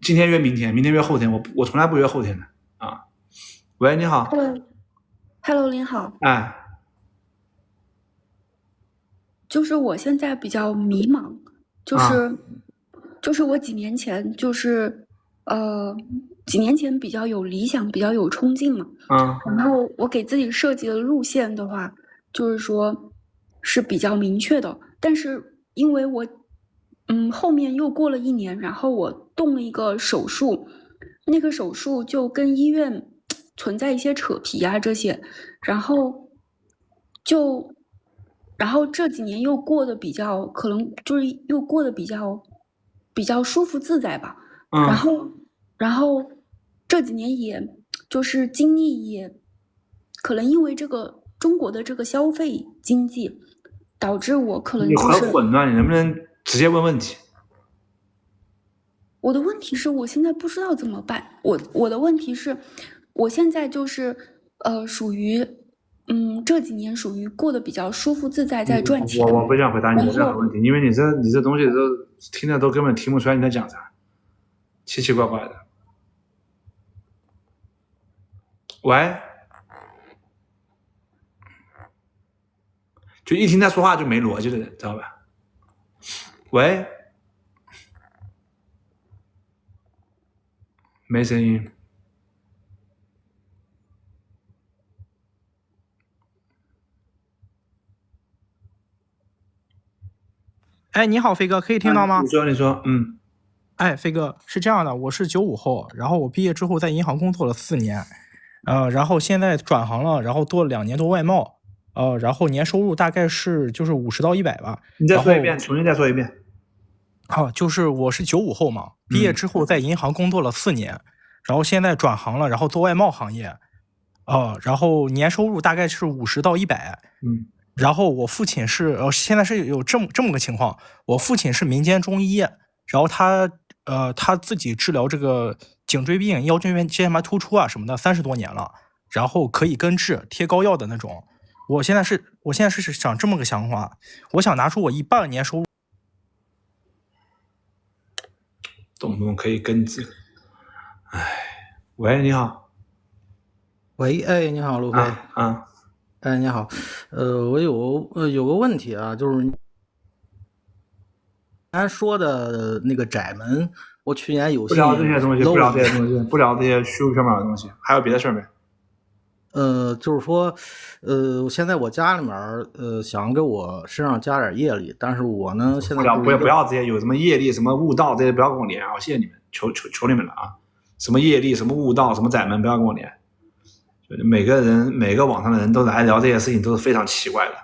今天约明天，明天约后天，我从来不约后天的啊。喂，你好。Hello，您好。哎，就是我现在比较迷茫，就是我几年前几年前比较有理想，比较有冲劲嘛。然后我给自己设计的路线的话，就是说是比较明确的。但是因为我后面又过了1年，然后我动了一个手术，那个手术就跟医院存在一些扯皮啊这些，然后就。然后这几年又过得比较，可能就是又过得比较舒服自在吧。然后这几年也就是经历也，可能因为这个中国的这个消费经济，导致我可能你就是很混乱，你能不能直接问问题？我的问题是我现在不知道怎么办。我的问题是，我现在就是属于这几年属于过得比较舒服自在，在赚钱。我不想回答你的任何问题，因为你这东西都听着都根本听不出来你在讲啥，奇奇怪怪的。喂，就一听他说话就没逻辑的人，知道吧？喂，没声音。哎，你好，飞哥，可以听到吗？你说，哎，飞哥，是这样的，我是95后，然后我毕业之后在银行工作了4年，然后现在转行了，然后做了2年多外贸，然后年收入大概是就是50到100吧。你再说一遍，重新再说一遍。就是我是95后嘛，毕业之后在银行工作了4年，然后现在转行了，然后做外贸行业，然后年收入大概是50到100。然后我父亲是现在是有这么个情况，我父亲是民间中医，然后他自己治疗这个颈椎病、腰间盘突出啊什么的30多年了，然后可以根治贴膏药的那种。我现在是想这么个想法，我想拿出我1半年收入，动不动可以根治。哎，喂，你好。喂，哎，你好，陆飞。哎，你好，我有个问题啊，就是刚才说的那个窄门，我去年有幸不聊这些东西，不聊这些虚无缥缈的东西，还有别的事儿没？就是说，现在我家里面想给我身上加点业力，但是我呢现在不要这些有什么业力、什么悟道这些不要跟我连啊！谢谢你们，求你们了啊！什么业力、什么悟道、什么窄门，不要跟我连。每个网上的人都来聊这些事情都是非常奇怪的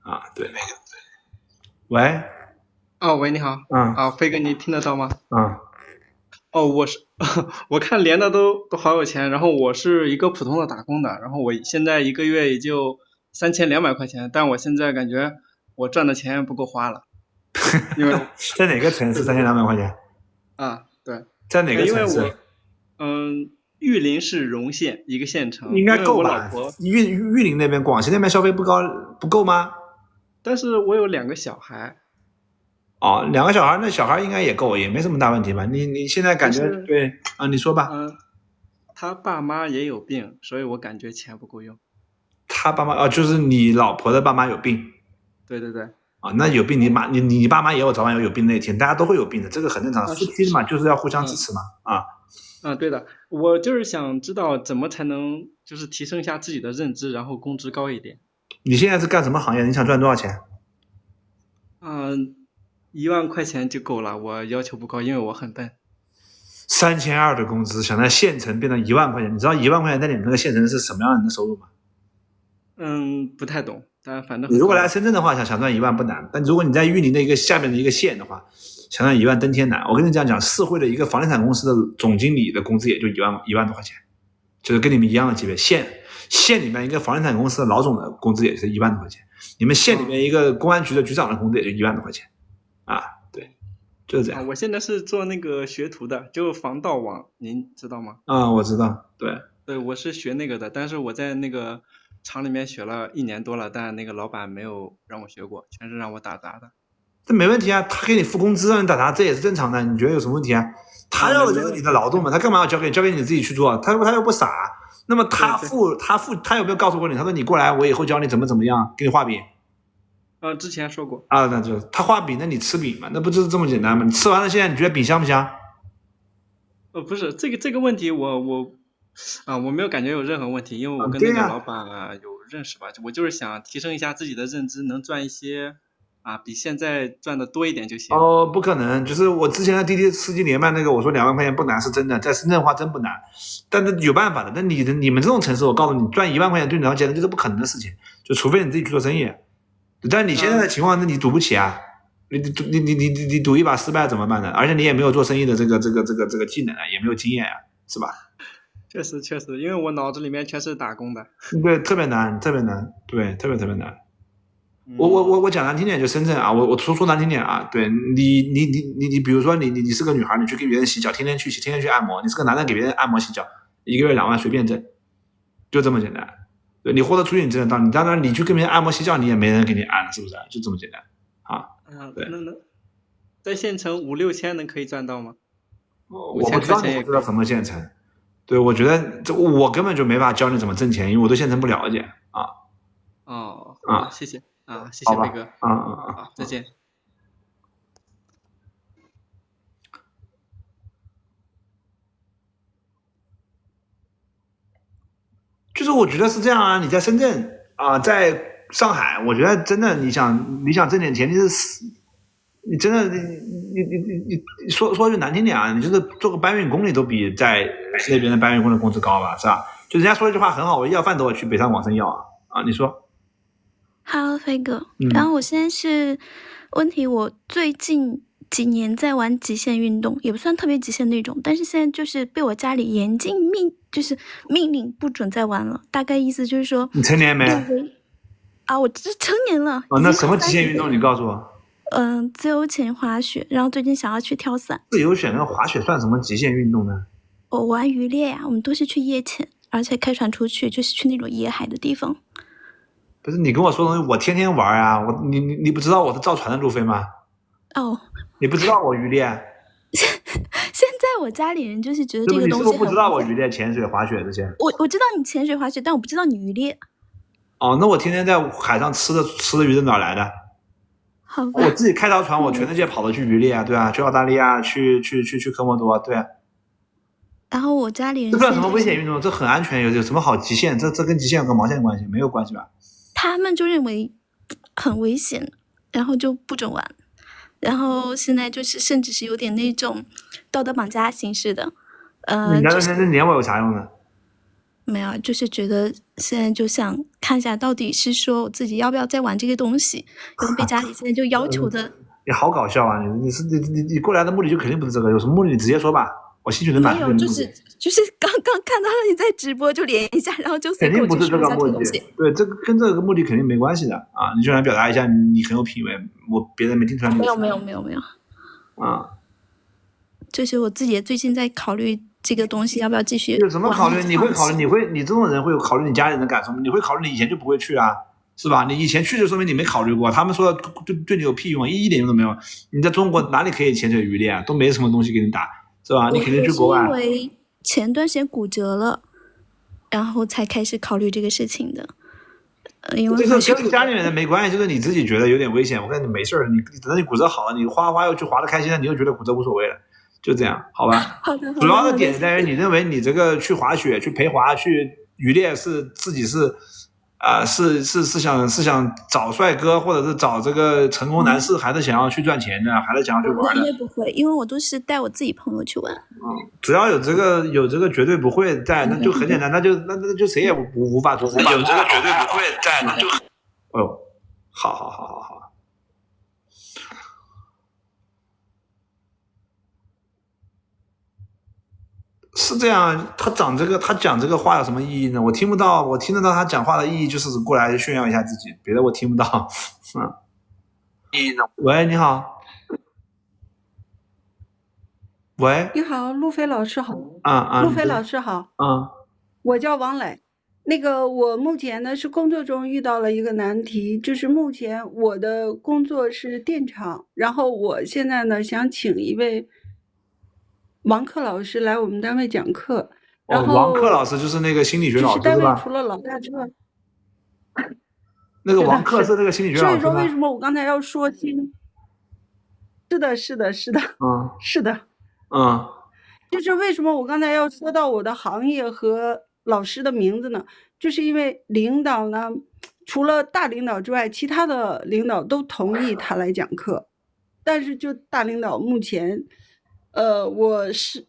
啊！对，喂，喂，你好，飞哥，你听得到吗？我看连的都好有钱，然后我是一个普通的打工的，然后我现在1个月也就3200块钱，但我现在感觉我赚的钱不够花了，因为在哪个城市3200块钱？对，在哪个城市？因为玉林市荣县一个县城，应该够吧？玉林那边、广西那边消费不够吗？但是我有2个小孩。2个小孩，那小孩应该也够，也没什么大问题吧？你现在感觉对啊？你说吧。他爸妈也有病，所以我感觉钱不够用。他爸妈就是你老婆的爸妈有病。对。那有病，你爸妈也有早晚有病那天，大家都会有病的，这个很正常。夫妻嘛，就是要互相支持嘛。对的，我就是想知道怎么才能就是提升一下自己的认知，然后工资高一点。你现在是干什么行业？你想赚多少钱？1万块钱就够了，我要求不高，因为我很笨。3200的工资，想在县城变成1万块钱，你知道1万块钱在你们那个县城是什么样的收入吗？不太懂，但反正你如果来深圳的话，想赚1万不难，但如果你在玉林的下面的一个县的话，想赚1万登天难。我跟你这样讲，市会的一个房地产公司的总经理的工资也就1万多块钱，就是跟你们一样的级别。县里面一个房地产公司的老总的工资也是1万多块钱，你们县里面一个公安局的局长的工资也就1万多块钱。对，就是这样。我现在是做那个学徒的，就防盗网，您知道吗？我知道，对，我是学那个的，但是我在那个厂里面学了1年多了，但那个老板没有让我学过，全是让我打杂的。这没问题啊，他给你付工资让你打他，这也是正常的，你觉得有什么问题啊？他要的就是你的劳动嘛，他干嘛要交给你自己去做？他又不傻。那么他有没有告诉过你？他说你过来，我以后教你怎么样，给你画饼。之前说过啊，那就他画饼，那你吃饼嘛，那不就是这么简单吗？你吃完了，现在你觉得饼香不香？不是这个问题我没有感觉有任何问题，因为我跟那个老板有认识吧，我就是想提升一下自己的认知，能赚一些比现在赚的多一点就行。不可能，就是我之前的滴滴司机连麦那个，我说2万块钱不难是真的，在深圳的话真不难，但是有办法的。但你们这种城市，我告诉你，赚1万块钱对你来讲就是不可能的事情，就除非你自己去做生意。但你现在的情况，那你赌不起啊，你赌一把失败怎么办呢？而且你也没有做生意的这个技能啊，也没有经验啊，是吧？确实，因为我脑子里面全是打工的。对，特别难，对，特别难。我讲难听点，就深圳啊，我说难听点啊，对你比如说你是个女孩，你去给别人洗脚，天天去按摩，你是个男的给别人按摩洗脚，1个月2万随便挣，就这么简单。对，你豁得出去你挣得到，你当然你去跟别人按摩洗脚，你也没人给你按了，是不是？就这么简单啊。对，那在县城5-6千能可以赚到吗？我不知道什么县城。对，我觉得我根本就没法教你怎么挣钱，因为我对县城不了解啊。谢谢谢谢飞哥。好，再见。就是我觉得是这样啊，你在深圳在上海，我觉得真的你想挣点钱，你真的你说句难听点啊，你就是做个搬运工，你都比在那边的搬运工的工资高吧，是吧？就人家说一句话很好，我要饭都要去北上广深要啊，你说。Hello， 飞哥，然后我现在是问题，我最近几年在玩极限运动，也不算特别极限那种，但是现在就是被我家里严禁命令不准再玩了。大概意思就是说，你成年没？我这成年了。那什么极限运动？你告诉我。自由潜、滑雪，然后最近想要去跳伞。自由潜跟滑雪算什么极限运动呢？我玩渔猎呀，我们都是去夜潜，而且开船出去，就是去那种野海的地方。不是你跟我说东西，我天天玩啊！你不知道我是造船的路飞吗？你不知道我渔猎？现在我家里人就是觉得这个东西很危险。你是不知道我渔猎、潜水、滑雪这些？我知道你潜水、滑雪，但我不知道你渔猎。那我天天在海上吃的鱼是哪来的？好吧，我自己开条船，我全世界跑着去渔猎啊，对啊，去澳大利亚，去科莫多，对啊。然后我家里人这算什么危险运动？这很安全，有什么好极限？这跟极限有个毛线关系？没有关系吧？他们就认为很危险，然后就不准玩。然后现在就是甚至是有点那种道德绑架形式的。你那撵我有啥用呢？没有，就是觉得现在就想看一下，到底是说我自己要不要再玩这个东西，因为被家里现在就要求的。你好搞笑啊！你过来的目的就肯定不是这个，有什么目的你直接说吧，我兴趣能满足。没有，就是刚刚看到了你在直播就连一下，然后就肯定不是这个目的。对，这个跟这个目的肯定没关系的啊！你就想表达一下你很有品位，别人没听出来。没有。就是我自己最近在考虑这个东西要不要继续。有什么考虑？你会考虑？你这种人会考虑你家人的感受吗？你会考虑你以前就不会去啊，是吧？你以前去就说明你没考虑过，他们说对你有屁用，一点用都没有。你在中国哪里可以潜水渔猎啊？都没什么东西给你打，是吧？你肯定去国外。因为前段时间骨折了，然后才开始考虑这个事情的。因为这跟家里人的没关系，就是你自己觉得有点危险。我看你没事儿，你等到你骨折好了，你滑又去滑得开心了，你又觉得骨折无所谓了。就这样，好吧。好的。主要的点在于你认为你这个去滑雪、去陪滑、去渔猎是自己是想找帅哥，或者是找这个成功男士，还是想要去赚钱的，还是想要去玩的？应该不会，因为我都是带我自己朋友去玩。只要有这个绝对不会在，那就很简单，那就谁也无法阻止。有这个绝对不会在，那就好。是这样，他讲这个话有什么意义呢？我听不到，我听得到他讲话的意义就是过来炫耀一下自己，别的我听不到。意义呢？喂，你好。喂，你好，路飞老师好。陆飞老师好。我叫王磊。那个我目前呢是工作中遇到了一个难题，就是目前我的工作是电厂，然后我现在呢想请一位王克老师来我们单位讲课。然后王克老师就是那个心理学老师是吧？单位除了老大之外，那个王克是那个心理学老师。所以说为什么我刚才要说清？是的，是的，是的，就是为什么我刚才要说到我的行业和老师的名字呢？就是因为领导呢，除了大领导之外，其他的领导都同意他来讲课，但是就大领导目前，我是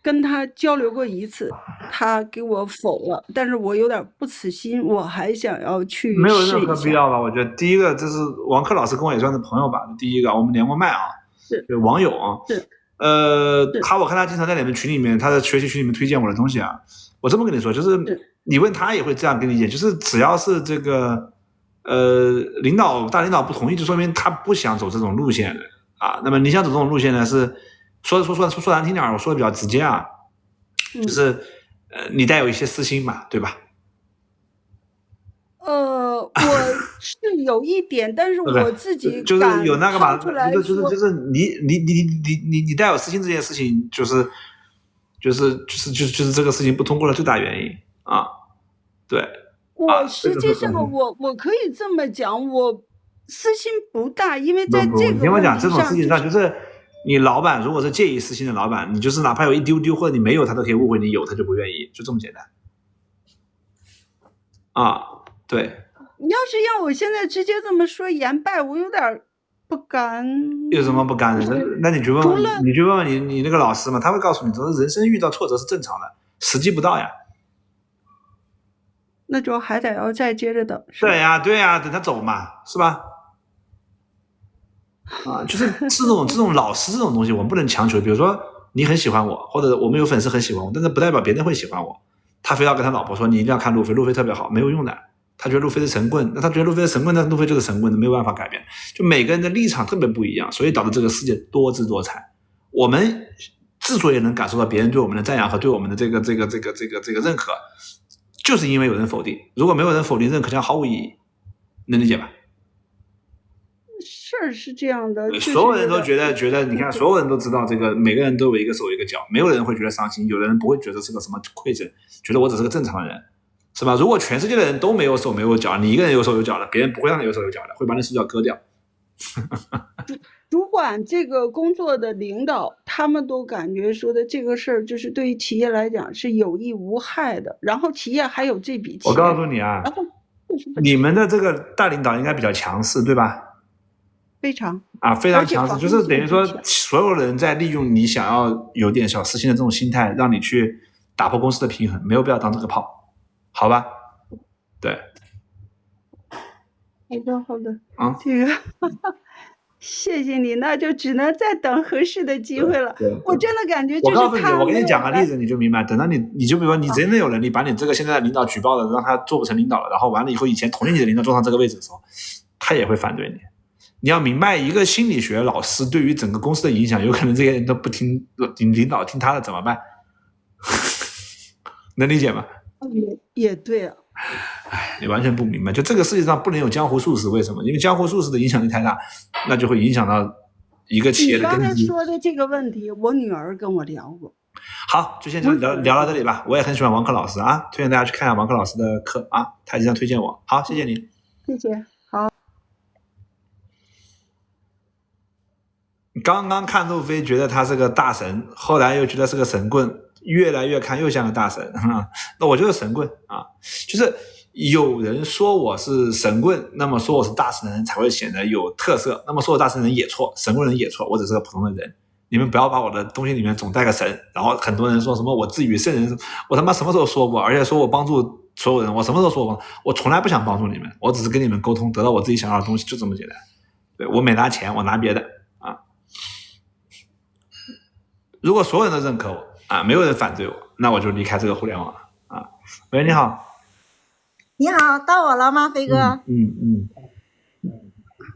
跟他交流过一次，他给我否了，但是我有点不死心，我还想要去试一下。没有任何必要吧？我觉得第一个，这是王克老师跟我也算是朋友吧。第一个，我们连过麦啊，是网友啊，是。我看他经常在你们群里面，他的学习群里面推荐我的东西啊。我这么跟你说，就是你问他也会这样跟你讲，就是只要是这个大领导不同意，就说明他不想走这种路线啊。那么你想走这种路线呢，是说难听点，我说的比较直接啊，就是你带有一些私心嘛，对吧？我是有一点，但是我自己就是有那个嘛，就是你带有私心这件事情，就是这个事情不通过的最大原因啊，对。我实际上我可以这么讲，我私心不大，因为在这个问题上，你听我讲，这种事情上就是你老板如果是介意私心的老板，你就是哪怕有一丢丢或者你没有，他都可以误会你有，他就不愿意，就这么简单啊。对，你要是让我现在直接这么说言败，我有点不甘。有什么不甘的？那你就问问你那个老师嘛，他会告诉你，说人生遇到挫折是正常的，时机不到呀。那就还得要再接着等。对呀，等他走嘛，是吧？啊，就是这种老师这种东西，我们不能强求。比如说你很喜欢我，或者我们有粉丝很喜欢我，但是不代表别人会喜欢我。他非要跟他老婆说，你一定要看路飞，路飞特别好，没有用的。他觉得路飞是神棍，那他觉得路飞是神棍，那路飞就是神棍，没有办法改变。就每个人的立场特别不一样，所以导致这个世界多姿多彩。我们之所以能感受到别人对我们的赞扬和对我们的这个认可，就是因为有人否定。如果没有人否定认可，将毫无意义，能理解吧？事儿是这样的，所有人都觉得，你看，所有人都知道这个，每个人都有一个手一个脚，没有人会觉得伤心，有的人不会觉得是个什么馈赠，觉得我只是个正常的人。是吧？如果全世界的人都没有手没有脚，你一个人有手有脚的，别人不会让你有手有脚的，会把你手脚割掉。主管这个工作的领导，他们都感觉说的这个事儿，就是对于企业来讲是有益无害的。然后企业还有这笔钱。我告诉你啊，你们的这个大领导应该比较强势，对吧？非常非常强势，就是等于说所有人在利用你想要有点小私心的这种心态，让你去打破公司的平衡，没有必要当这个炮。好吧，对，好的，这个谢谢你，那就只能再等合适的机会了。我真的感觉就是我告诉你，我给你讲个例子，你就明白。等到你就比如说你真的有能力把你这个现在的领导举报了，让他做不成领导了，然后完了以后，以前同意你的领导坐上这个位置的时候，他也会反对你。你要明白，一个心理学老师对于整个公司的影响，有可能这些人都不听领导听他的怎么办？能理解吗？也对啊，你完全不明白，就这个世界上不能有江湖术士，为什么？因为江湖术士的影响力太大，那就会影响到一个企业的根基。你刚才说的这个问题，我女儿跟我聊过。好，就先聊到这里吧。我也很喜欢王克老师啊，推荐大家去看一下王克老师的课啊，他经常推荐我。好，谢谢你，谢谢。好，刚刚看路飞觉得他是个大神，后来又觉得是个神棍。越来越看又像个大神那我就是神棍啊，就是有人说我是神棍，那么说我是大神的人才会显得有特色，那么说我大神的人也错，神棍人也错，我只是个普通的人。你们不要把我的东西里面总带个神，然后很多人说什么我自语圣人，我他妈什么时候说过？而且说我帮助所有人，我什么时候说过？我从来不想帮助你们，我只是跟你们沟通，得到我自己想要的东西，就这么简单。对，我没拿钱，我拿别的啊。如果所有人都认可我没有人反对我，那我就离开这个互联网了啊。喂，你好。你好，到我了吗，飞哥？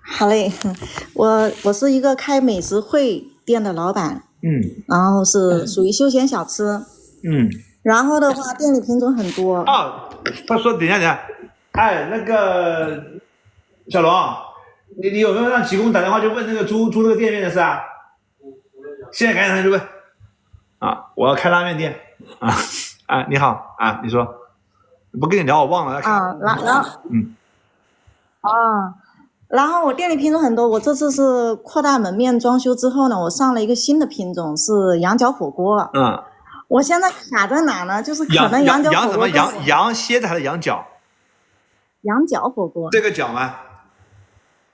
好嘞，我是一个开美食汇店的老板，然后是属于休闲小吃，然后的话店里品种很多。他说等一下，哎，那个小龙，你有没有让吉工打电话去问那个租那个店面的事啊？现在赶紧上去问。啊，我要开拉面店啊！啊，你好啊，你说，不跟你聊我忘了。啊，然后然后我店里品种很多，我这次是扩大门面装修之后呢，我上了一个新的品种是羊角火锅。我现在卡在哪呢？就是可能羊角火锅羊蝎子还是羊角？羊角火锅。这个角吗？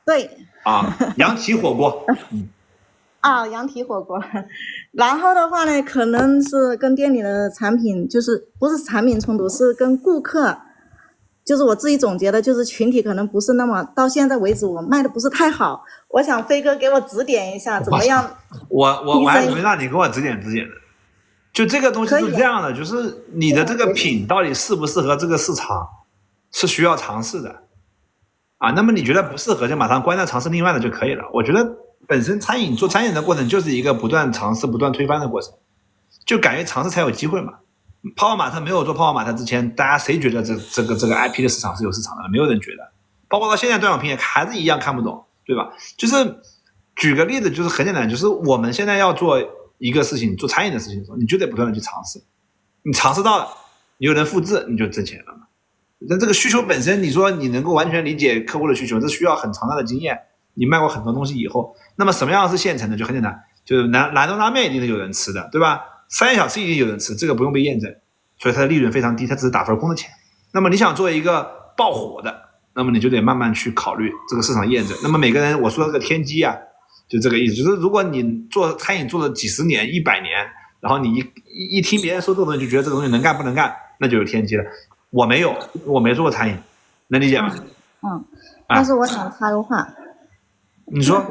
对。啊，羊蹄火锅。羊蹄火锅。然后的话呢，可能是跟店里的产品，就是不是产品冲突，是跟顾客，就是我自己总结的，就是群体可能不是那么，到现在为止我卖的不是太好。我想飞哥给我指点一下，怎么样？我还准备让你给我指点的。就这个东西是这样的，就是你的这个品到底适不适合这个市场，是需要尝试的。那么你觉得不适合，就马上关掉尝试另外的就可以了。我觉得本身做餐饮的过程就是一个不断尝试、不断推翻的过程，就敢于尝试才有机会嘛。泡泡玛特没有做泡泡玛特之前，大家谁觉得这个 IP 的市场是有市场的？没有人觉得。包括到现在段小平也还是一样看不懂，对吧？就是举个例子，就是很简单，就是我们现在要做一个事情，做餐饮的事情的时候，你就得不断的去尝试，你尝试到了，你有人复制，你就挣钱了嘛。但这个需求本身，你说你能够完全理解客户的需求，这需要很长大的经验。你卖过很多东西以后，那么什么样是现成的？就很简单，就是兰州拉面一定是有人吃的，对吧？三元小吃一定有人吃，这个不用被验证，所以它的利润非常低，它只是打分空的钱。那么你想做一个爆火的，那么你就得慢慢去考虑这个市场验证。那么每个人，我说这个天机啊，就这个意思，就是如果你做餐饮做了几十年、100年，然后你一听别人说这个东西就觉得这个东西能干不能干，那就有天机了。我没做过餐饮，能理解吗？但是我想插个话。你说，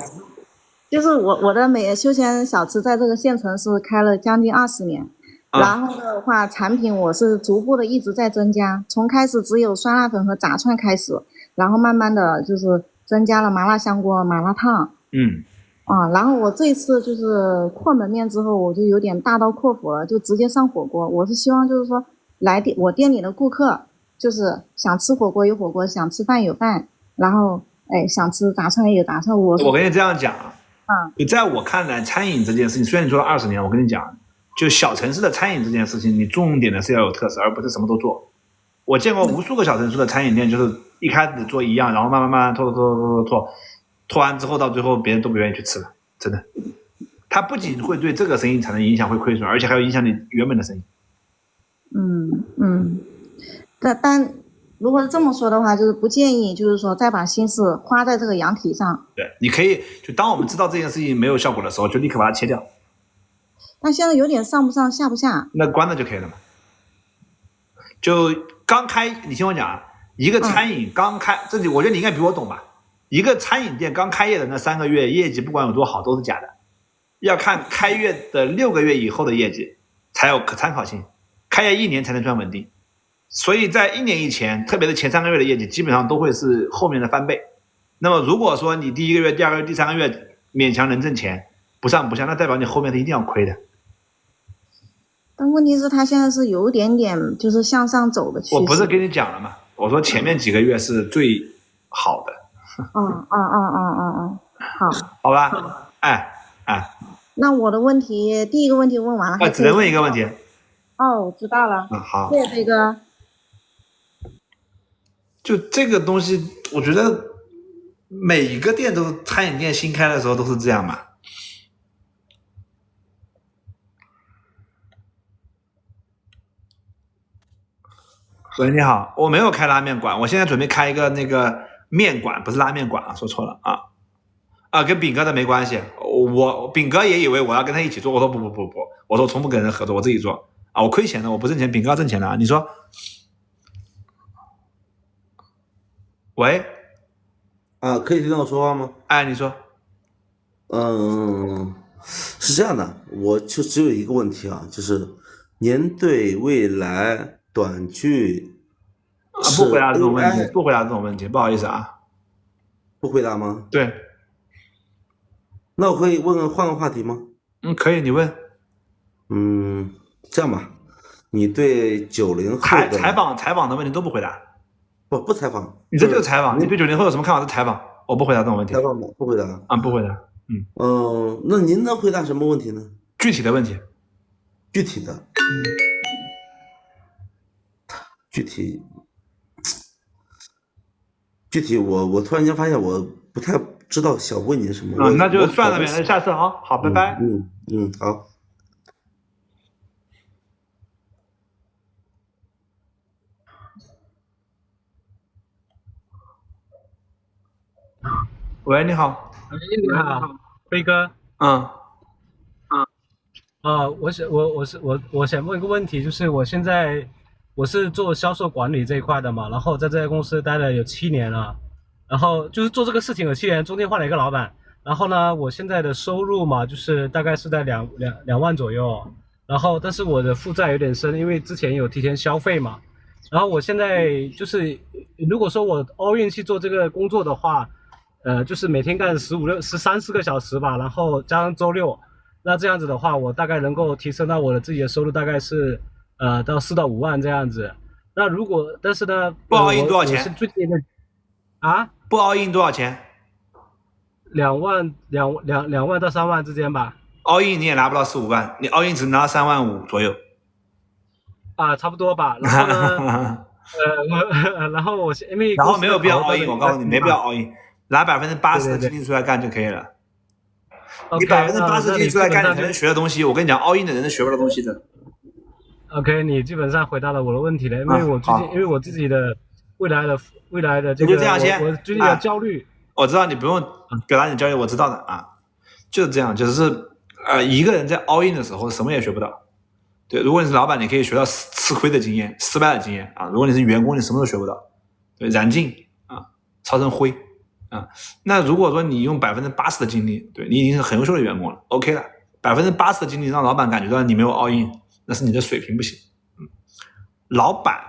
就是我的美休闲小吃在这个县城是开了将近20年，然后的话产品我是逐步的一直在增加，从开始只有酸辣粉和炸串开始，然后慢慢的就是增加了麻辣香锅、麻辣烫，然后我这次就是扩门面之后，我就有点大刀阔斧了，就直接上火锅。我是希望就是说我店里的顾客就是想吃火锅有火锅，想吃饭有饭，然后想吃炸串也有炸串。我跟你这样讲就在我看来，餐饮这件事情，虽然你做了20年，我跟你讲，就小城市的餐饮这件事情，你重点的是要有特色，而不是什么都做。我见过无数个小城市的餐饮店，就是一开始做一样，然后慢慢拖完之后，到最后别人都不愿意去吃了，真的。它不仅会对这个生意产生影响，会亏损，而且还有影响你原本的生意。但如果是这么说的话，就是不建议，就是说再把心思花在这个羊蹄上。对，你可以就当我们知道这件事情没有效果的时候，就立刻把它切掉。但现在有点上不上下不下，那关了就可以了嘛。就刚开，你听我讲啊，一个餐饮刚开，这里我觉得你应该比我懂吧。一个餐饮店刚开业的那3个月业绩，不管有多好都是假的，要看开业的6个月以后的业绩才有可参考性，开业1年才能赚稳定。所以在1年以前，特别是前3个月的业绩基本上都会是后面的翻倍。那么如果说你第1个月、第2个月、第3个月勉强能挣钱，不上不下，那代表你后面的一定要亏的。但问题是他现在是有点点就是向上走的趋势。我不是跟你讲了吗？我说前面几个月是最好的。好吧，那我的问题，第一个问题问完了，只能问一个问题。我知道了。好，谢谢飞哥。就这个东西，我觉得每一个店都餐饮店新开的时候都是这样嘛。喂，你好，我没有开拉面馆，我现在准备开一个那个面馆，不是拉面馆啊，说错了跟炳哥的没关系，炳哥也以为我要跟他一起做，我说不，我说我从不跟人合作，我自己做我亏钱的，我不挣钱，炳哥要挣钱的你说？喂，可以听到我说话吗？你说。是这样的，我就只有一个问题就是您对未来短剧不回答这种问题，不回答这种问题，不好意思不回答吗？对。那我可以换个话题吗？可以，你问。这样吧，你对90后的采访的问题都不回答？不采访。你这就是采访。你对90后有什么看法？是采访，我不回答这种问题。采访不回答啊，不回答。那您能回答什么问题呢？具体的问题。具体的。具体我突然间发现我不太知道想问你什么。那就算了呗，那下次好，拜拜。好。喂，你好。你好，飞哥。我想问一个问题，就是我是做销售管理这一块的嘛，然后在这家公司待了有7年了，然后就是做这个事情有7年，中间换了一个老板，然后呢，我现在的收入嘛，就是大概是在2万左右，然后但是我的负债有点深，因为之前有提前消费嘛，然后我现在就是如果说我 all in 去做这个工作的话，就是每天干13-14个小时吧，然后加上周6，那这样子的话，我大概能够提升到我的自己的收入大概是到4到5万这样子。那如果但是呢，不 all in 多少钱？是最近的啊？不 all in 多少钱？2万到3万之间吧。all in 你也拿不到4-5万，你 all in 只拿3万5左右。差不多吧。然后呢，然后我因为然后没有必要 all in， 我告诉你没必要 all in， 拿80%的精力出来干就可以了。你80%精力出来干，你才能学的东西。我跟你讲 ，all in 的人是学不到东西的。OK， 你基本上回答了我的问题了，因为我自己的未来的这个，就这样先，我最近的焦虑。我知道你不用表达你焦虑，我知道的啊，就是这样，就是一个人在 all in 的时候什么也学不到。对，如果你是老板，你可以学到吃亏的经验、失败的经验啊。如果你是员工，你什么都学不到。对，燃尽啊，烧成灰啊。那如果说你用80%的精力，对你已经是很优秀的员工了 ，OK 了。80%的精力让老板感觉到你没有 all in， 那是你的水平不行。老板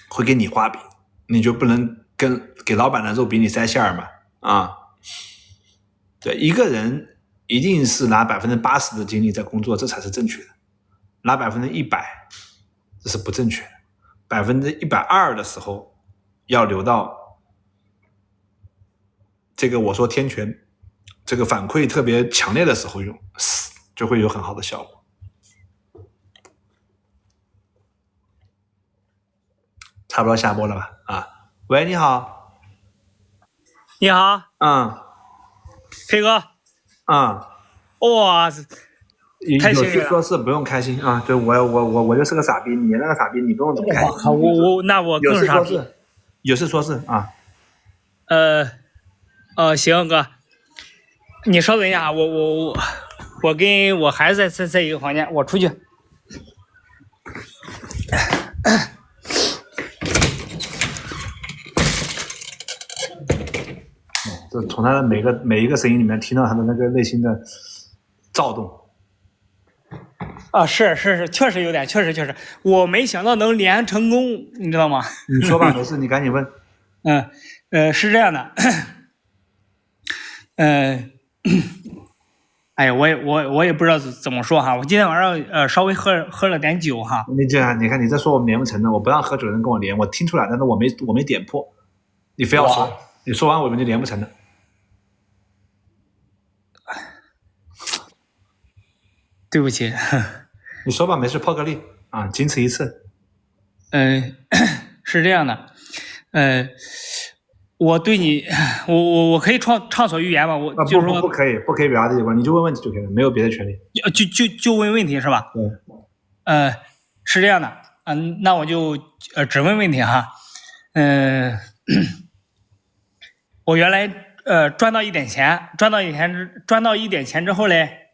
会给你画饼，你就不能给老板的肉饼里塞馅儿嘛啊。对，一个人一定是拿80%的精力在工作，这才是正确的。拿100%，这是不正确的。120%的时候，要留到这个我说天权，这个反馈特别强烈的时候用，就会有很好的效果。差不多下播了吧？啊，喂，你好。你好。飞哥。哇。有事说事不用开心啊！对我就是个傻逼，你那个傻逼，你不用这么开心。那我更傻逼。有事说事啊。行哥，你稍等一下，我跟我孩子在一个房间，我出去。就从他的每一个声音里面听到他的那个内心的躁动。是，确实有点，确实，我没想到能连成功，你知道吗？你说吧，没事，你赶紧问。是这样的，哎呀，我也不知道怎么说哈。我今天晚上稍微喝了点酒哈。你这样，你看你这说我连不成的，我不让喝酒的人跟我连，我听出来，但是我没点破，你非要说，你说完我们就连不成了。对不起。你说吧，没事，破个例啊，仅此一次。是这样的，我对你，我可以畅所欲言吗？我就是说不可以表达自己观点，你就问问题就可以了，没有别的权利。就问问题是吧？对。是这样的，那我就只问问题哈。我原来赚到一点钱之后嘞。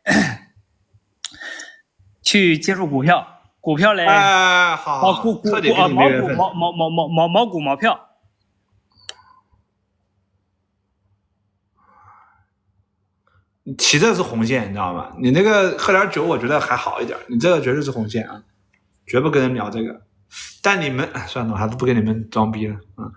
去接触股票嘞，好，彻底跟你没缘分。毛股毛票。你骑这是红线，你知道吗？你那个喝点酒，我觉得还好一点，你这个绝对是红线啊，绝不跟人聊这个。但你们算了，我还是不跟你们装逼了啊。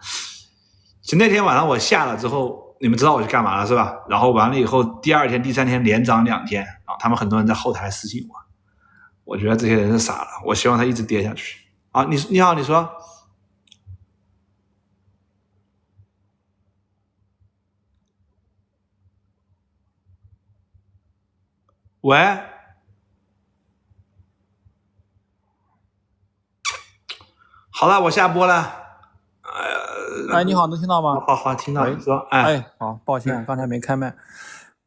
就那天晚上我下了之后，你们知道我去干嘛了是吧？然后完了以后，第2天、第3天连涨2天啊，他们很多人在后台私信我。我觉得这些人是傻了，我希望他一直跌下去。啊，你好，你说。喂。好了，我下播了。哎，你好，能听到吗？好，听到。你说。哎，好，抱歉，刚才没开麦。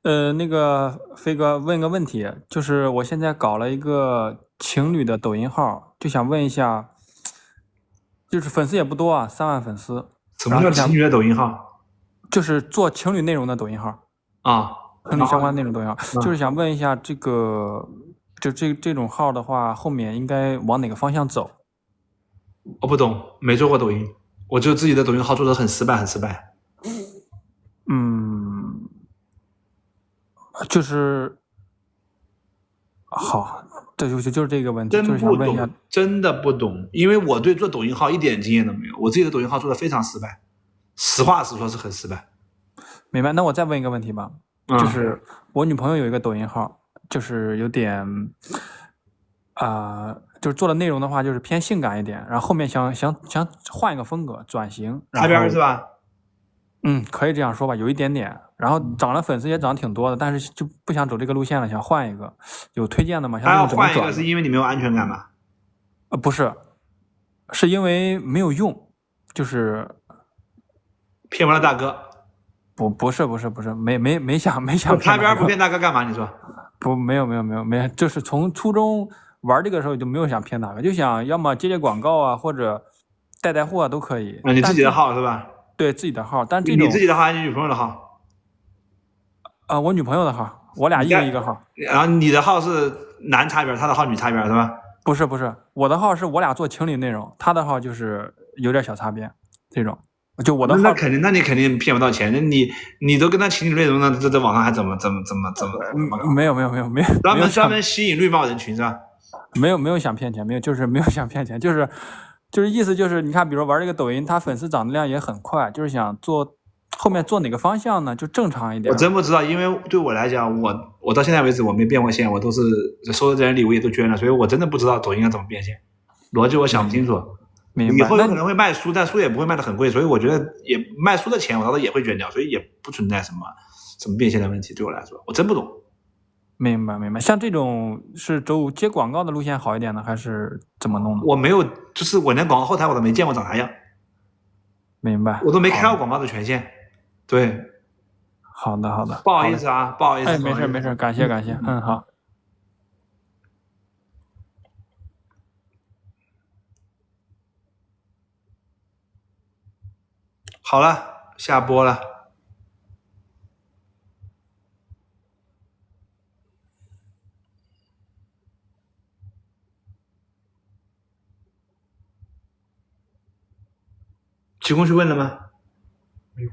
那个飞哥问个问题，就是我现在搞了一个情侣的抖音号，就想问一下，就是粉丝也不多啊，3万粉丝。什么叫情侣的抖音号？就是做情侣内容的抖音号啊，情侣相关内容抖音号，就是想问一下这个，就这种号的话，后面应该往哪个方向走？我不懂，没做过抖音，我就自己的抖音号做得很失败。就是好，对，就是这个问题，就是想问一下，真的不懂，因为我对做抖音号一点经验都没有，我自己的抖音号做得非常失败，实话实说是很失败。明白？那我再问一个问题吧，就是我女朋友有一个抖音号，就是有点就是做的内容的话，就是偏性感一点，然后后面想换一个风格，转型，擦边是吧？可以这样说吧，有一点点。然后涨了粉丝也涨挺多的，但是就不想走这个路线了，想换一个，有推荐的吗？他要换一个是因为你没有安全感吗？不是，是因为没有用，就是骗不了大哥。不是，没想擦边不骗大哥干嘛？你说？不，没有，就是从初中玩这个时候就没有想骗大哥，就想要么接广告啊，或者带货啊都可以。你自己的号是吧？对，自己的号，但这种你自己的号还是你女朋友的号？我女朋友的号，我俩一人一个号。然后你的号是男擦边，他的号女擦边是吧？不是，我的号是我俩做情侣内容，他的号就是有点小擦边这种。就我的号，那你肯定骗不到钱。你都跟他情侣内容，那在网上还怎么？没有，专门吸引绿帽人群是吧？没有想骗钱，就是没有想骗钱，就是意思就是你看，比如玩这个抖音，他粉丝涨的量也很快，就是想做后面做哪个方向呢？就正常一点。我真不知道，因为对我来讲，我到现在为止我没变过现，我都是收的这点礼物也都捐了，所以我真的不知道抖音要怎么变现，逻辑我想不清楚。以后有可能会卖书，但书也不会卖得很贵，所以我觉得也卖书的钱我到时候也会捐掉，所以也不存在什么变现的问题。对我来说，我真不懂。明白。像这种是走接广告的路线好一点呢，还是怎么弄的？我没有，就是我连广告后台我都没见过长啥样。明白。我都没开过广告的权限。对。好的。不好意思啊，不好意思。没事，感谢。好。好了，下播了。齐工去问了吗？没有。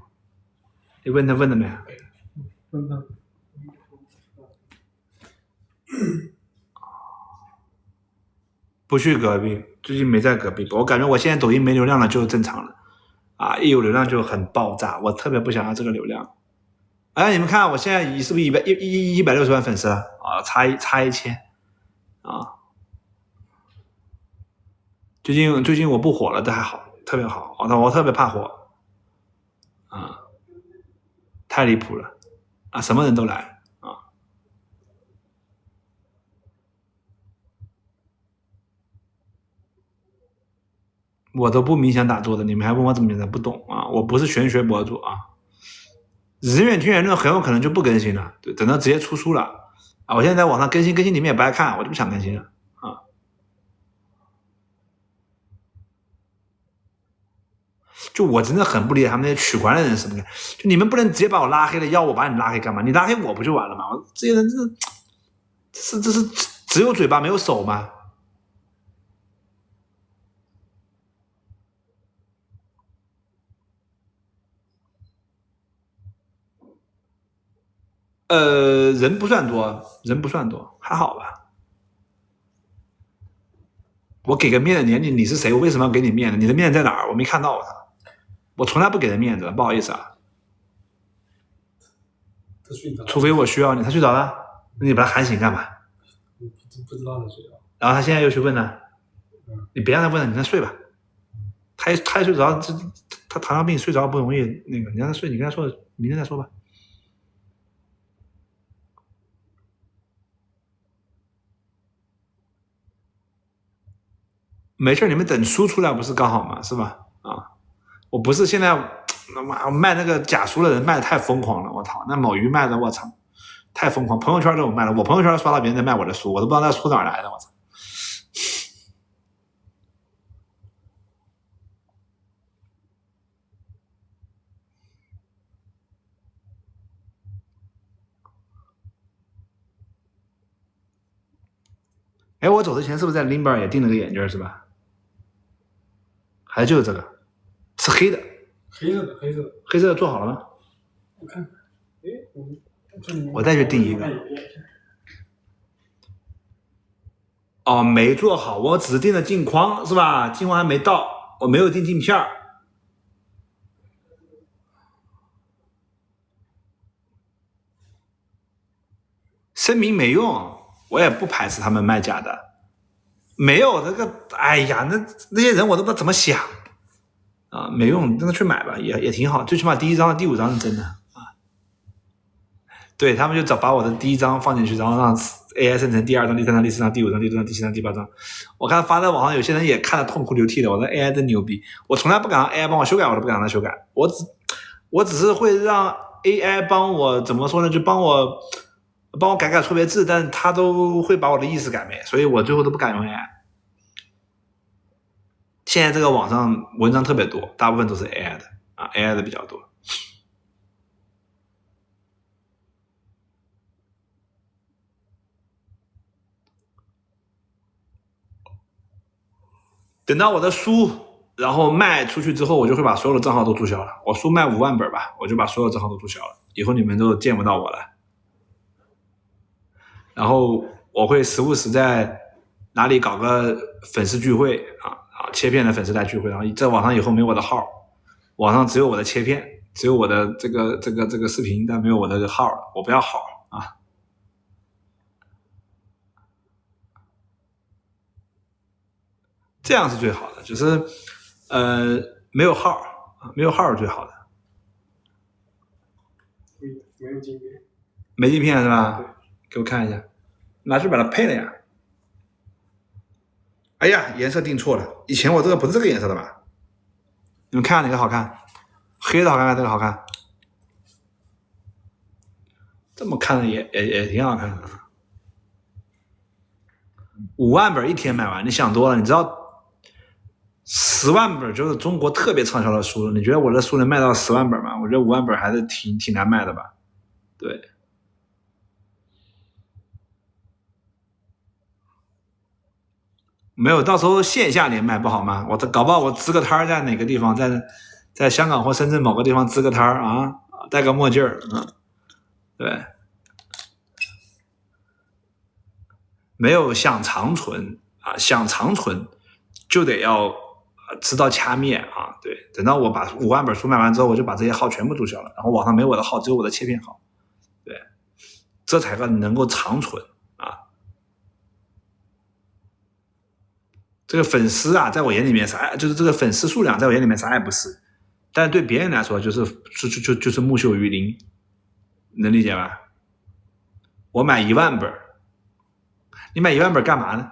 你问他问了没？问他。不去隔壁，最近没在隔壁。我感觉我现在抖音没流量了就正常了。一有流量就很爆炸，我特别不想要这个流量。你们看我现在是不是160万粉丝了？差1000啊！最近我不火了，这还好，特别好。我特别怕火太离谱了什么人都来我都不冥想打坐的，你们还问我怎么冥想？不懂我不是玄学博主人远天远论很有可能就不更新了，对，等到直接出书了我现在在网上更新你们也不爱看，我就不想更新了就我真的很不理解他们那些取关的人什么的，就你们不能直接把我拉黑了，要我把你拉黑干嘛？你拉黑我不就完了吗？这些人这是只有嘴巴没有手吗？人不算多，还好吧。我给个面子，你是谁？我为什么要给你面子？你的面子在哪儿？我没看到我从来不给人面子，不好意思除非我需要你。他睡着了，那你把他喊醒干嘛？不知道他睡着。然后他现在又去问了，你别让他问了，你让他睡吧。他一睡着，他糖尿病睡着不容易那个，你让他睡，你跟他说明天再说吧。没事，你们等书出来不是刚好吗？是吧？啊，我不是现在卖那个假书的人卖的太疯狂了，我操！那某鱼卖的我操，太疯狂，朋友圈都有卖的，我朋友圈刷到别人在卖我的书，我都不知道那书哪来的，我操！哎，我走之前是不是在林边也订了个眼镜是吧？还就是这个，是黑的。黑色的做好了吗？我看看，我再去订一个。哦，没做好，我只订了镜框是吧？镜框还没到，我没有订镜片。声明没用。我也不排斥他们卖假的，没有这个，哎呀，那些人我都不知道怎么想啊，没用，让他去买吧，也挺好，最起码第1张、第5张是真的啊。对他们就把我的第1张放进去，然后让 AI 生成第2张、第3张、第4张、第5张、第6张、第7张、第8张。我看发在网上，有些人也看得痛哭流涕的。我说 AI 真牛逼，我从来不敢让 AI 帮我修改，我都不敢让他修改，我只是会让 AI 帮我怎么说呢，就帮我改错别字，但是他都会把我的意思改没，所以我最后都不敢用 AI。现在这个网上文章特别多，大部分都是 AI 的啊 ，AI 的比较多。等到我的书然后卖出去之后，我就会把所有的账号都注销了。我书卖5万本吧，我就把所有账号都注销了，以后你们都见不到我了。然后我会时不时在哪里搞个粉丝聚会啊，切片的粉丝来聚会，然后在网上以后没我的号，网上只有我的切片，只有我的这个视频，但没有我的号，我不要号啊。这样是最好的，就是没有号，没有号是最好的。没有镜片。没镜片是吧？给我看一下，拿去把它配了呀。哎呀，颜色定错了，以前我这个不是这个颜色的吧？你们看哪个好看？黑的好看还是这个好看？这么看的也挺好看的。5万本一天买完，你想多了。你知道10万本就是中国特别畅销的书，你觉得我的书能卖到10万本吗？我觉得5万本还是挺难卖的吧。对。没有，到时候线下连麦不好吗？我搞不好我支个摊在哪个地方，在香港或深圳某个地方支个摊啊，戴个墨镜对。没有想长存啊，想长存就得要知道掐灭啊。对，等到我把5万本书卖完之后，我就把这些号全部注销了，然后网上没我的号，只有我的切片号。对，这才能够长存啊。这个粉丝啊，在我眼里面啥，就是这个粉丝数量在我眼里面啥也不是，但是对别人来说就是木秀于林，能理解吧？我买1万本，你买1万本干嘛呢？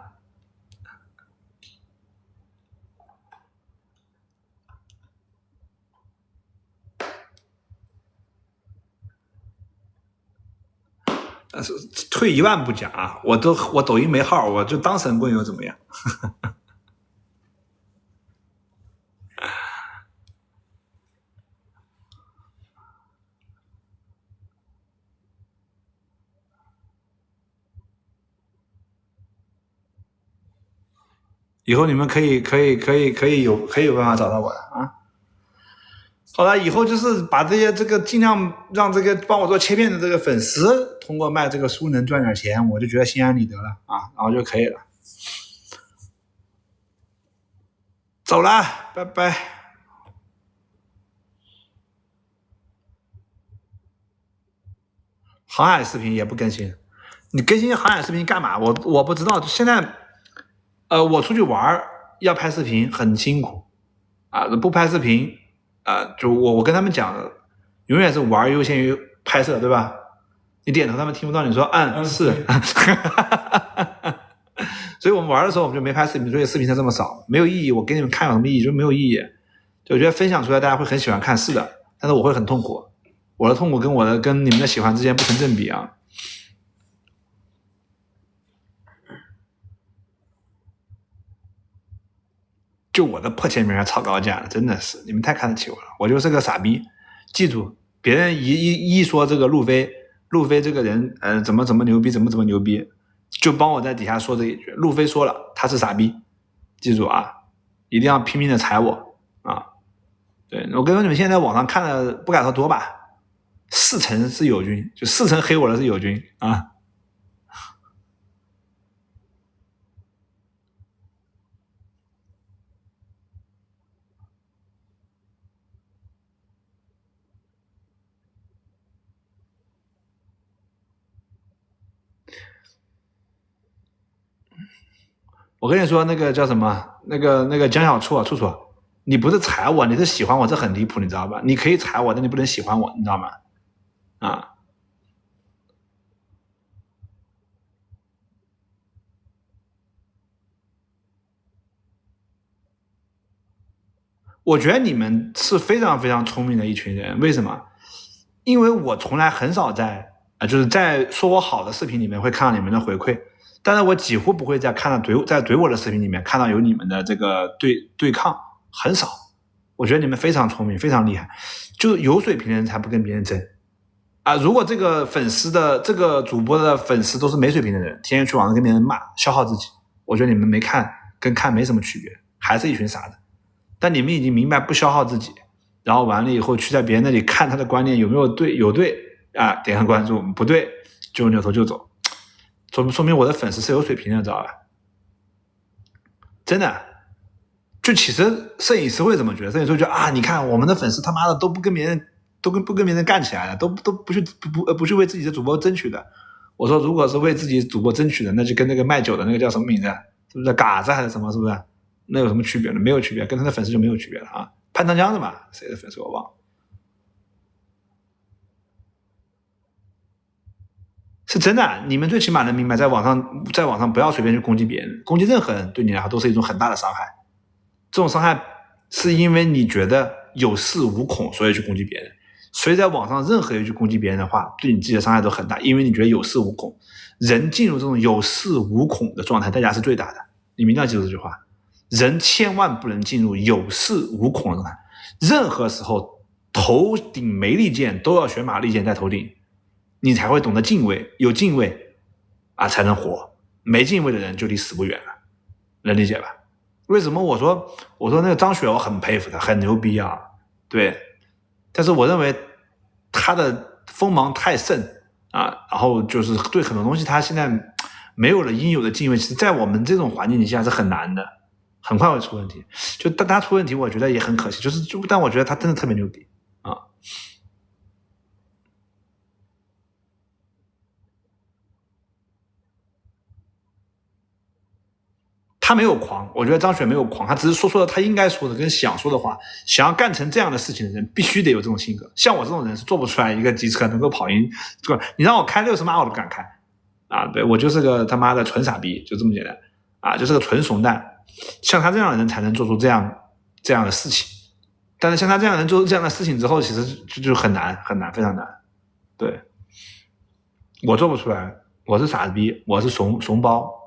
退1万不讲啊，我抖音没号，我就当神棍又怎么样？以后你们可以有办法找到我的啊。好了，以后就是把这个尽量让这个帮我做切片的这个粉丝通过卖这个书能赚点钱，我就觉得心安理得了啊，然后就可以了。走了，拜拜。航海视频也不更新，你更新航海视频干嘛？我不知道，现在我出去玩要拍视频很辛苦啊，不拍视频就我跟他们讲的，永远是玩优先于拍摄，对吧？你点头他们听不到，你说是。所以我们玩的时候我们就没拍视频，所以视频才这么少，没有意义。我给你们看有什么意义？就没有意义。就我觉得分享出来大家会很喜欢看，是的，但是我会很痛苦，我的痛苦跟你们的喜欢之间不成正比啊。就我的破签名还炒高价了，真的是你们太看得起我了，我就是个傻逼。记住，别人一说这个路飞这个人怎么牛逼，怎么牛逼，就帮我在底下说这一句，路飞说了他是傻逼，记住啊，一定要拼命的踩我啊！对，我跟你们现在网上看的不敢说多吧，4成是友军，就4成黑我的是友军啊。我跟你说，那个叫什么？那个江小处，你不是踩我，你是喜欢我，这很离谱，你知道吧？你可以踩我，但你不能喜欢我，你知道吗？啊！我觉得你们是非常非常聪明的一群人，为什么？因为我从来很少在就是在说我好的视频里面会看到你们的回馈。但是我几乎不会在怼我的视频里面看到有你们的这个对抗，很少。我觉得你们非常聪明，非常厉害，就有水平的人才不跟别人争啊！如果这个主播的粉丝都是没水平的人，天天去网上跟别人骂，消耗自己，我觉得你们跟看没什么区别，还是一群傻子。但你们已经明白不消耗自己，然后完了以后去在别人那里看他的观念有没有对，有对啊，点个关注，不对就扭头就走。说明我的粉丝是有水平的，知道吧？真的，就其实摄影师会怎么觉得？摄影师会觉得啊，你看我们的粉丝他妈的都不跟别人干起来的，都不去为自己的主播争取的。我说如果是为自己主播争取的，那就跟那个卖酒的那个叫什么名字？是不是嘎子还是什么？是不是？那有什么区别呢？没有区别，跟他的粉丝就没有区别了啊！潘长江的嘛，谁的粉丝我忘了。是真的，你们最起码能明白，在网上不要随便去攻击别人，攻击任何人对你来说都是一种很大的伤害。这种伤害是因为你觉得有恃无恐，所以去攻击别人。所以在网上任何人去攻击别人的话，对你自己的伤害都很大，因为你觉得有恃无恐。人进入这种有恃无恐的状态，代价是最大的。你们一定要记住这句话，人千万不能进入有恃无恐的状态。任何时候头顶没利剑都要选把利剑在头顶。你才会懂得敬畏，有敬畏啊才能活，没敬畏的人就离死不远了，能理解吧？为什么我说那个张雪我很佩服他，很牛逼啊，对，但是我认为他的锋芒太盛啊，然后就是对很多东西他现在没有了应有的敬畏，其实在我们这种环境底下是很难的，很快会出问题。就但他出问题，我觉得也很可惜，但我觉得他真的特别牛逼啊。他没有狂，我觉得张雪没有狂，他只是说了他应该说的跟想说的话。想要干成这样的事情的人，必须得有这种性格。像我这种人是做不出来一个机车能够跑赢，你让我开60码我都不敢开啊！对，我就是个他妈的纯傻逼，就这么简单啊，就是个纯怂蛋。像他这样的人才能做出这样的事情，但是像他这样的人做出这样的事情之后，其实就很难，非常难。对，我做不出来，我是傻逼，我是怂包。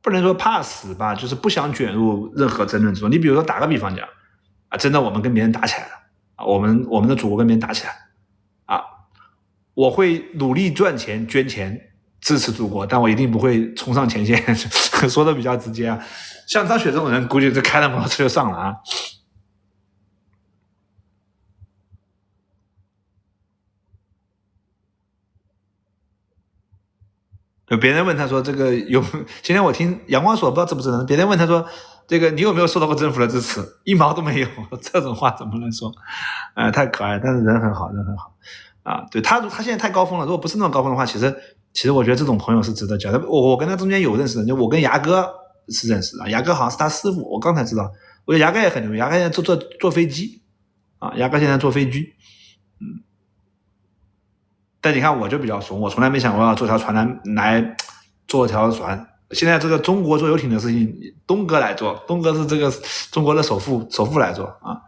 不能说怕死吧，就是不想卷入任何争论之中。你比如说打个比方讲啊，真的我们跟别人打起来了啊，我们的主播跟别人打起来啊，我会努力赚钱捐钱支持祖国，但我一定不会冲上前线。说的比较直接啊，像张雪这种人估计就开了摩托车就上了啊。有别人问他说这个有，今天我听阳光说不知道这不是人，别人问他说这个你有没有受到过政府的支持？1毛都没有，这种话怎么能说？太可爱，但是人很好啊。对他现在太高峰了，如果不是那么高峰的话，其实其实我觉得这种朋友是值得交的。我跟他中间有认识的，就我跟牙哥是认识的，牙哥好像是他师傅，我刚才知道。我觉得牙哥也很牛，牙哥现在坐飞机啊，牙哥现在坐飞机，但你看我就比较怂，我从来没想过要坐条船来坐条船。现在这个中国坐游艇的事情，东哥来做，东哥是这个中国的首富来做啊。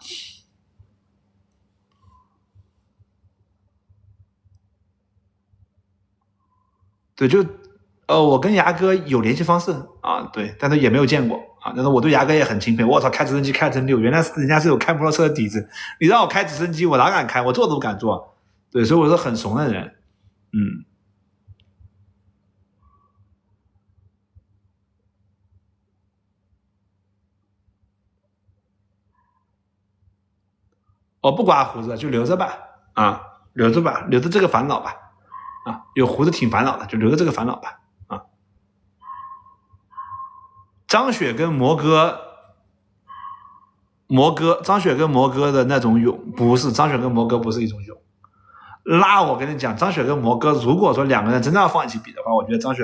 对，就我跟牙哥有联系方式啊，对，但是也没有见过啊。但是我对牙哥也很钦佩，我操，开直升机开成6，原来人家是有开摩托车的底子。你让我开直升机，我哪敢开？我坐都不敢坐。对，所以我是很怂的人，我不刮胡子就留着吧，啊，留着吧，留着这个烦恼吧，啊，有胡子挺烦恼的，就留着这个烦恼吧，啊。张雪跟魔哥的那种勇，不是张雪跟魔哥不是一种勇。那我跟你讲，张雪跟魔哥，如果说两个人真的要放一起比的话，我觉得张雪，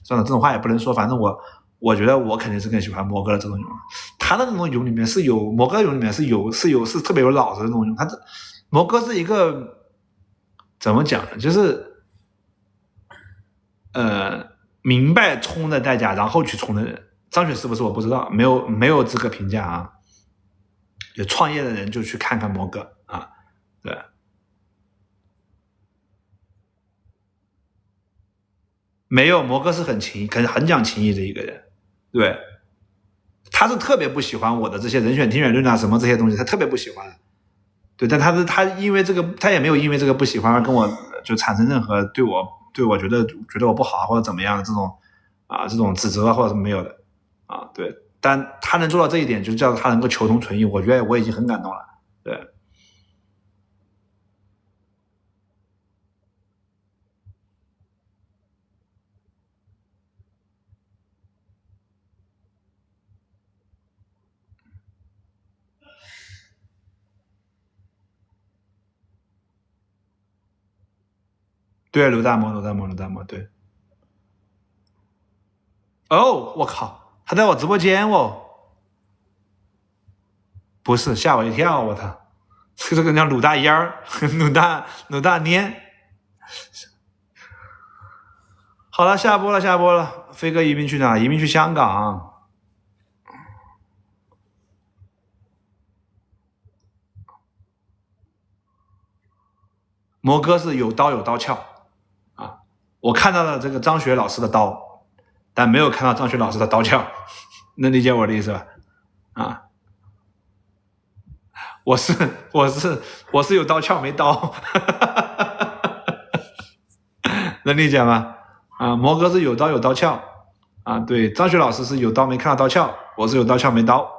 算了，这种话也不能说，反正我觉得我肯定是更喜欢魔哥的这种勇。他的那种勇里面是有，魔哥的勇里面是特别有脑子的那种勇。魔哥是一个怎么讲呢？就是明白冲的代价，然后去冲的人。张雪是不是我不知道，没有资格评价啊。有创业的人就去看看魔哥啊，对。没有，魔哥是很讲情义的一个人，对，他是特别不喜欢我的这些人选听选论啊什么这些东西，他特别不喜欢，对，但他因为这个，他也没有因为这个不喜欢而跟我就产生任何对我觉得我不好或者怎么样的这种指责或者是没有的啊，对，但他能做到这一点，就叫他能够求同存异，我觉得我已经很感动了，对。对，刘大魔，对。哦，我靠，他在我直播间哦，不是，吓我一跳，我操，这个叫鲁大烟儿，鲁大蔫。好了，下播了，飞哥移民去哪？移民去香港。魔哥是有刀有刀鞘。我看到了这个张雪老师的刀，但没有看到张雪老师的刀鞘，能理解我的意思吧？啊，我是有刀鞘没刀，能理解吗？啊，魔哥是有刀有刀鞘，啊，对，张雪老师是有刀没看到刀鞘，我是有刀鞘没刀，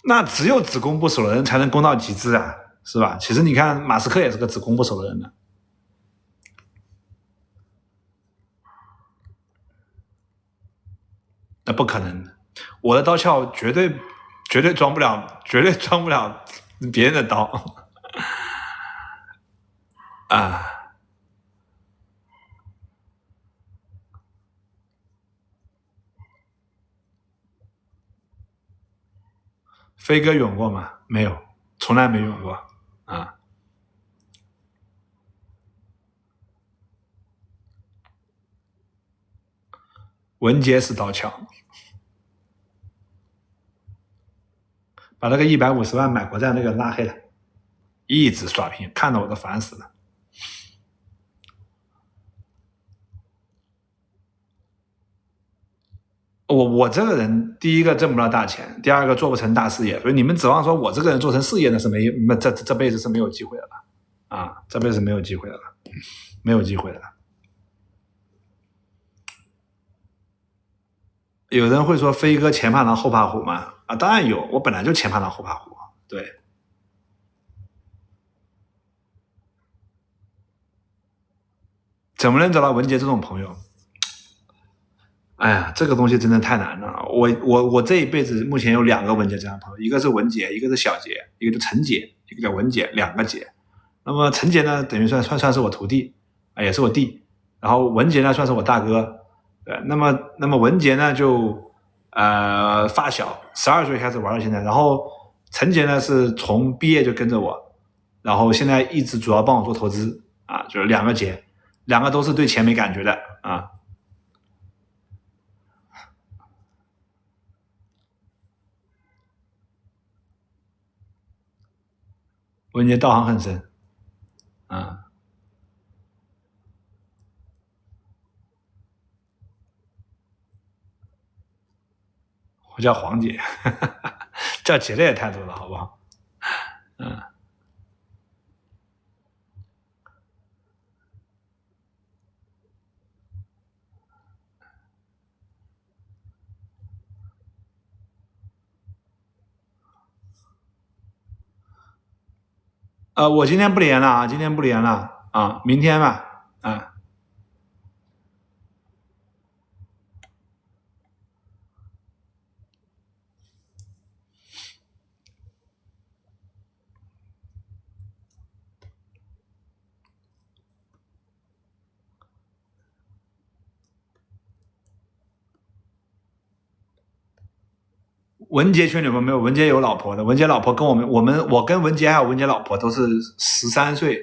那只有只攻不守的人才能攻到极致啊，是吧？其实你看马斯克也是个只攻不守的人呢。那不可能的，我的刀鞘绝对装不了别人的刀啊。飞哥勇过吗？没有，从来没勇过啊。文杰是刀鞘，把那个150万买国债那个拉黑了，一直刷屏，看得我都烦死了。我这个人，第一个挣不到大钱，第二个做不成大事业，所以你们指望说我这个人做成事业，那是这辈子是没有机会的了啊！这辈子没有机会的了，没有机会的了。有人会说飞哥前怕狼后怕虎吗？啊，当然有，我本来就前怕狼后怕虎，对。怎么能找到文杰这种朋友？哎呀，这个东西真的太难了。我这一辈子目前有2个文杰这样的朋友，一个是文杰，一个是小杰，一个是陈杰，一个叫文杰，2个杰。那么陈杰呢，等于算是我徒弟啊，也是我弟。然后文杰呢，算是我大哥。对，那么文杰呢，就发小，12岁开始玩到现在。然后陈杰呢，是从毕业就跟着我，然后现在一直主要帮我做投资啊，就是2个杰，2个都是对钱没感觉的啊。文杰道行很深啊。我叫黄姐，叫姐的也太多了，好不好？我今天不连了啊，今天不连了啊，明天吧啊。文杰圈里面没有，文杰有老婆的，文杰老婆跟我跟文杰还有文杰老婆都是13岁，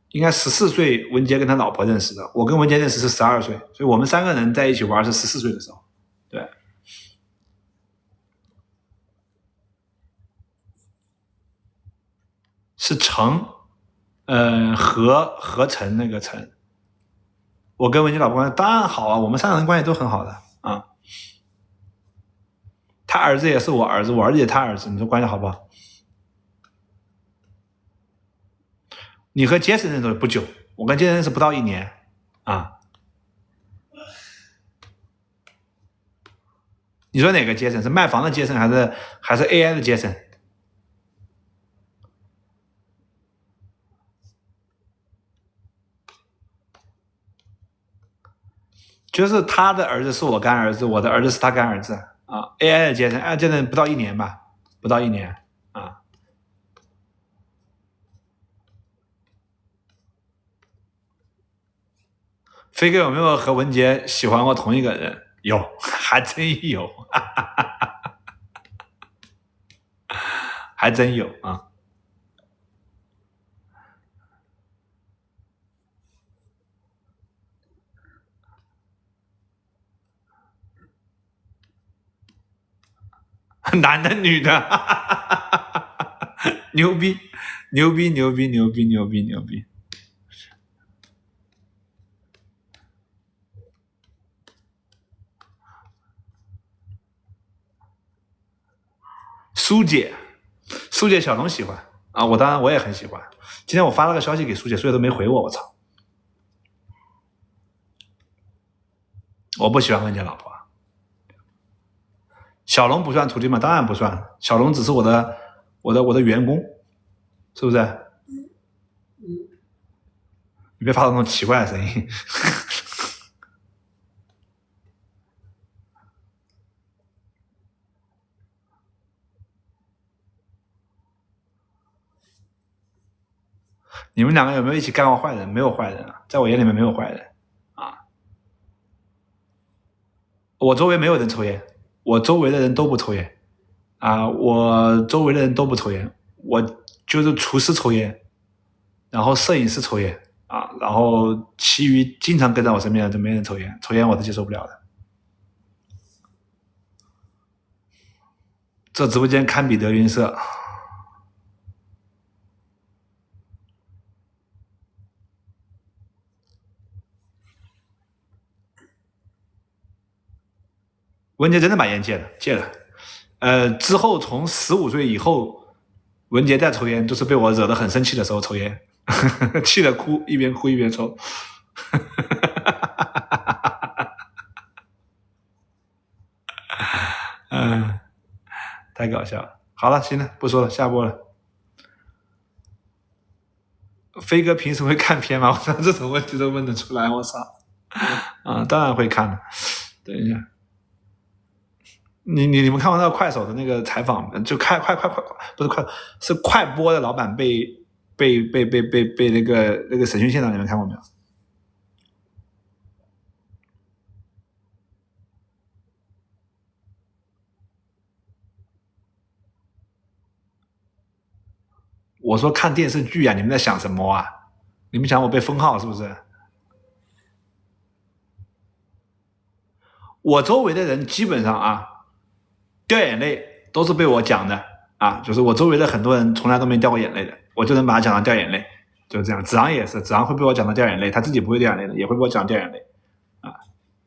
应该14岁，文杰跟他老婆认识的，我跟文杰认识是12岁，所以我们3个人在一起玩是14岁的时候，对。是成，合成那个成。我跟文杰老婆关系当然好啊，我们3个人关系都很好的啊。他儿子也是我儿子，我儿子也他儿子，你说关系好不好？你和杰森认识不久，我跟杰森认识不到1年啊。你说哪个杰森？是卖房的杰森还是 AI 的杰森？就是他的儿子是我干儿子，我的儿子是他干儿子啊。AI 的杰森，AI 杰森不到1年吧，不到1年啊。飞哥有没有和文杰喜欢过同一个人？有，还真有，还真有啊。男的女的，牛逼牛逼牛逼牛逼牛逼牛逼！苏姐小龙喜欢啊，当然我也很喜欢。今天我发了个消息给苏姐，苏姐都没回我，我操！我不喜欢文杰老婆。小龙不算徒弟吗？当然不算，小龙只是我的员工，是不是？你别发出那种奇怪的声音。你们2个有没有一起干过坏人？没有坏人啊，在我眼里面没有坏人啊。我周围没有人抽烟，我周围的人都不抽烟啊，我周围的人都不抽烟，我就是厨师抽烟，然后摄影师抽烟啊，然后其余经常跟在我身边的都没人抽烟，抽烟我是接受不了的。这直播间堪比德云社。文杰真的把烟戒了，之后从15岁以后，文杰再抽烟都是被我惹得很生气的时候抽烟，气得哭，一边哭一边抽。太搞笑了。好了，行了，不说了，下播了。飞哥平时会看片吗？我操，这种问题都问得出来，我操！当然会看的。等一下。你们看过那个快手的那个采访，就快不是快，是快播的老板被那个审讯现场，你们看过没有？我说看电视剧啊，你们在想什么啊？你们想我被封号是不是？我周围的人基本上啊，掉眼泪都是被我讲的啊，就是我周围的很多人从来都没掉过眼泪的，我就能把他讲到掉眼泪，就是这样。子昂也是，子昂会被我讲到掉眼泪，他自己不会掉眼泪的，也会被我讲掉眼泪啊。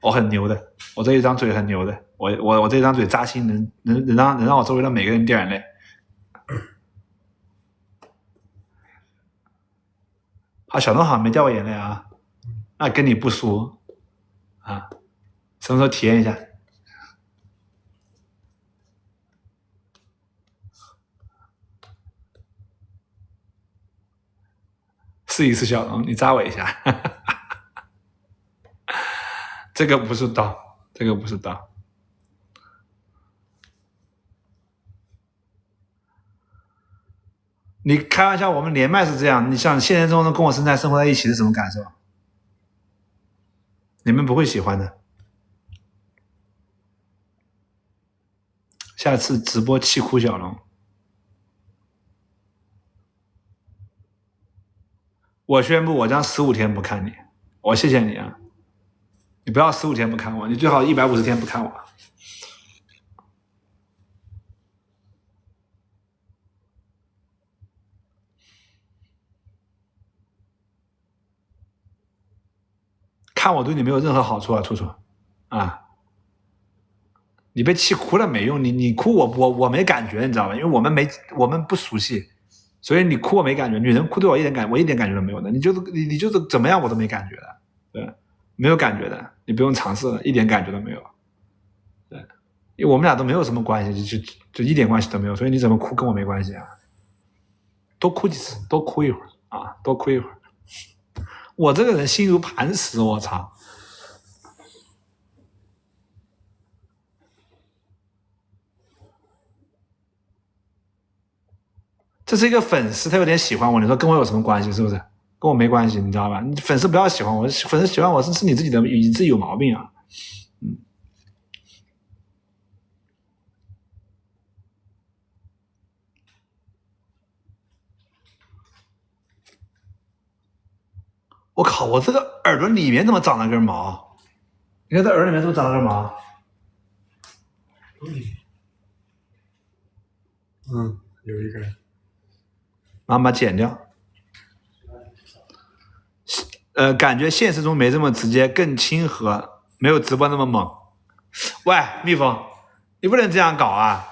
我很牛的，我这一张嘴很牛的，我这张嘴扎心，能让我周围的每个人掉眼泪。啊，小东好像没掉过眼泪啊，那跟你不熟啊，什么时候体验一下？试一试小东，你扎我一下，这个不是刀，这个不是刀。你开玩笑，我们连麦是这样，你像现实中跟我身材生活在一起是什么感受？你们不会喜欢的。下次直播气哭小龙，我宣布我将15天不看你，我谢谢你啊！你不要15天不看我，你最好150天不看我。看我对你没有任何好处啊，楚楚啊！你被气哭了没用，你哭我没感觉，你知道吗？因为我们不熟悉，所以你哭我没感觉。女人哭对我一点感觉都没有的，你就是怎么样我都没感觉的，对，没有感觉的，你不用尝试了，一点感觉都没有，对，因为我们俩都没有什么关系，就一点关系都没有，所以你怎么哭跟我没关系啊？多哭几次，多哭一会儿啊，多哭一会儿。我这个人心如磐石，我操！这是一个粉丝，他有点喜欢我，你说跟我有什么关系？是不是？跟我没关系，你知道吧？你粉丝不要喜欢我，粉丝喜欢我是你自己有毛病啊！我靠！我这个耳朵里面怎么长了根毛？你看这耳朵里面怎么长了根毛？有一根。马上把它剪掉。感觉现实中没这么直接，更亲和，没有直播那么猛。喂，蜜蜂，你不能这样搞啊！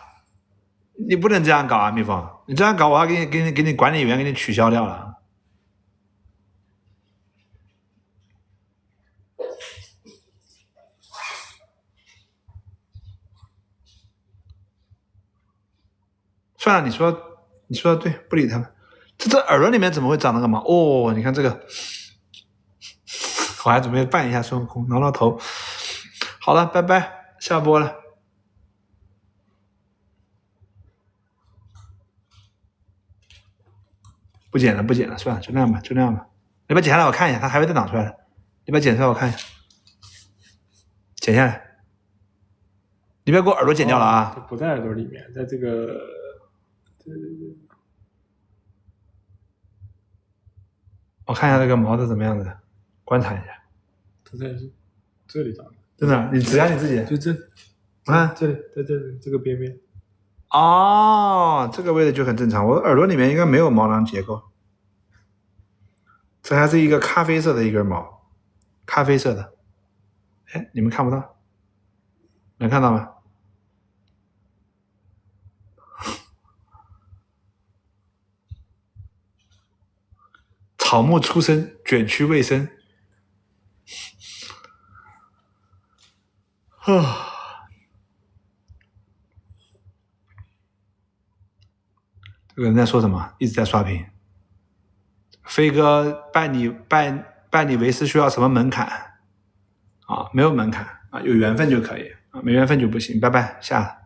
你不能这样搞啊，蜜蜂！你这样搞，我要给你管理员给你取消掉了。算了，你说的对，不理他们。这耳朵里面怎么会长那个毛？哦，你看这个，我还准备扮一下孙悟空，挠挠头。好了，拜拜，下播了。不剪了，算了，就那样吧。你把它剪下来，我看一下，它还会再长出来的。你把它剪出来，我看一下。剪下来。你不要给我耳朵剪掉了啊！它不在耳朵里面，在这个。我看一下这个毛是怎么样的，观察一下。它在这里长的。真的？你指下你自己？就这。啊，这里，在这里这个边边。哦，这个位置就很正常。我耳朵里面应该没有毛囊结构。这还是一个咖啡色的一根毛，咖啡色的。哎，你们看不到？能看到吗？草木出生，卷曲未生。这个人在说什么？一直在刷屏。飞哥拜你为师需要什么门槛？啊，没有门槛啊，有缘分就可以啊，没缘分就不行。拜拜，下了。